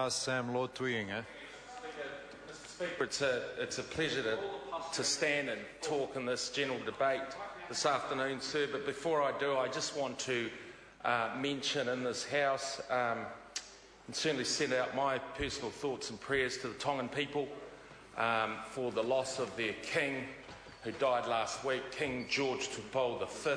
Sam Lord Tuiinga. Mr. Speaker, it's a pleasure to stand and talk in this general debate this afternoon, sir. But before I do, I just want to mention in this House and certainly send out my personal thoughts and prayers to the Tongan people for the loss of their king, who died last week, King George Tupou V.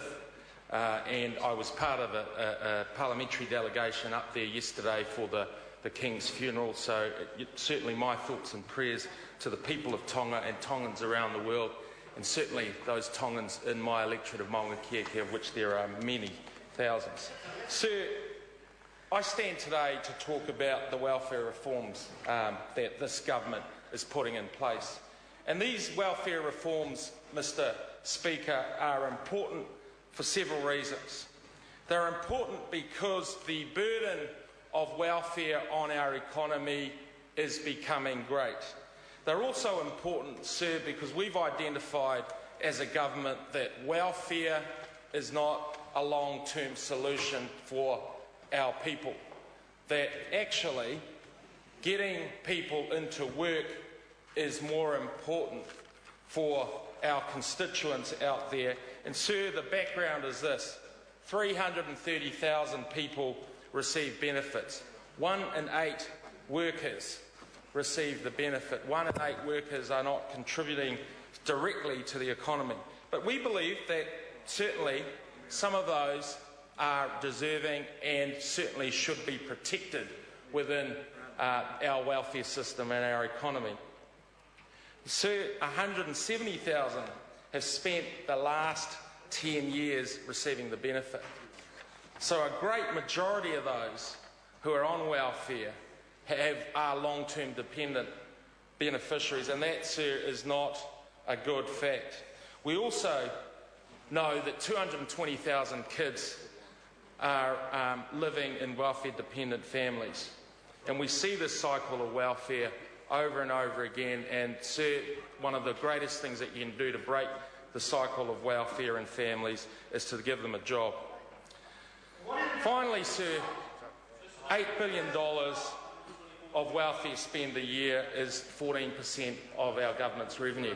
And I was part of a parliamentary delegation up there yesterday for the King's funeral, so certainly my thoughts and prayers to the people of Tonga and Tongans around the world, and certainly those Tongans in my electorate of Maungakiekie, of which there are many thousands. Sir, I stand today to talk about the welfare reforms that this government is putting in place. And these welfare reforms, Mr. Speaker, are important for several reasons. They're important because the burden of welfare on our economy is becoming great. They're also important, sir, because we've identified as a government that welfare is not a long-term solution for our people, that actually getting people into work is more important for our constituents out there. And sir, the background is this: 330,000 people receive benefits. 1 in 8 workers receive the benefit. 1 in 8 workers are not contributing directly to the economy. But we believe that certainly some of those are deserving and certainly should be protected within our welfare system and our economy. Sir, 170,000 have spent the last 10 years receiving the benefit. So a great majority of those who are on welfare are long-term dependent beneficiaries, and that, sir, is not a good fact. We also know that 220,000 kids are living in welfare-dependent families, and we see this cycle of welfare over and over again, and, sir, one of the greatest things that you can do to break the cycle of welfare in families is to give them a job. Finally, sir, $8 billion of welfare spend a year is 14% of our government's revenue.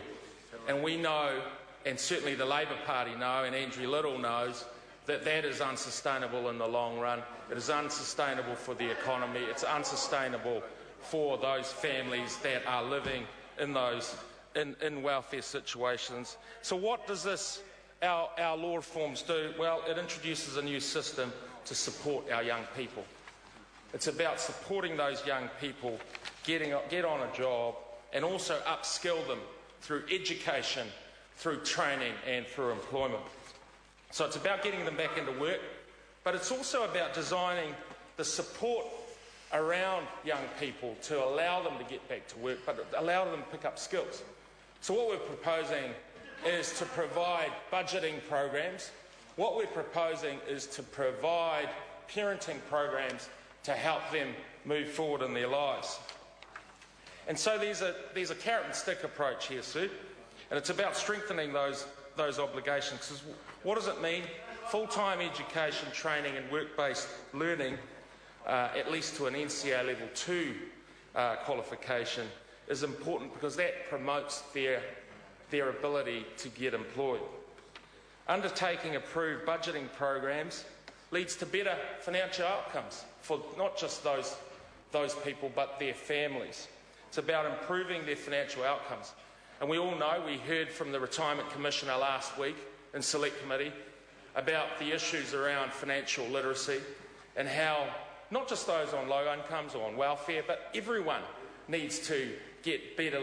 And we know, and certainly the Labour Party know, and Andrew Little knows, that that is unsustainable in the long run. It is unsustainable for the economy. It's unsustainable for those families that are living in those in welfare situations. So what does our law reforms do? Well, it introduces a new system to support our young people. It's about supporting those young people get on a job and also upskill them through education, through training and through employment. So it's about getting them back into work, but it's also about designing the support around young people to allow them to get back to work, but allow them to pick up skills. So what we're proposing is to provide budgeting programs. What we're proposing is to provide parenting programs to help them move forward in their lives. And so there's a carrot and stick approach here, Sue, and it's about strengthening those obligations. Because what does it mean? Full-time education, training and work-based learning, at least to an NCA Level 2 qualification, is important because that promotes their ability to get employed. Undertaking approved budgeting programs leads to better financial outcomes for not just those people but their families. It's about improving their financial outcomes. And we all know, we heard from the Retirement Commissioner last week in Select Committee about the issues around financial literacy and how not just those on low incomes or on welfare, but everyone needs to get better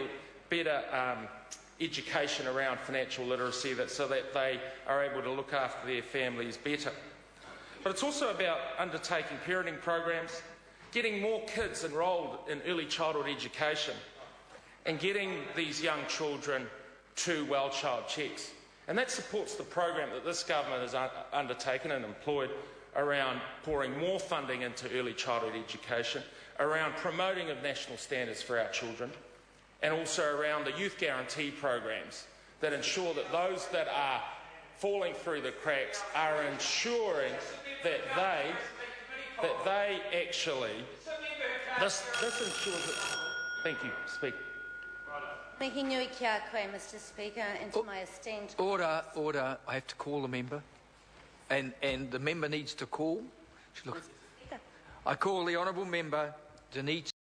education around financial literacy so that they are able to look after their families better. But it's also about undertaking parenting programs, getting more kids enrolled in early childhood education and getting these young children to well-child checks. And that supports the program that this government has undertaken and employed around pouring more funding into early childhood education, around promoting of national standards for our children, and also around the youth guarantee programs that ensure that those that are falling through the cracks are ensuring that they actually This ensures that... Thank you, Speaker. Mihi nui kia koe, Mr Speaker, and to my esteemed... Order, order. I have to call the member. And the member needs to call. I call the honourable member, Denise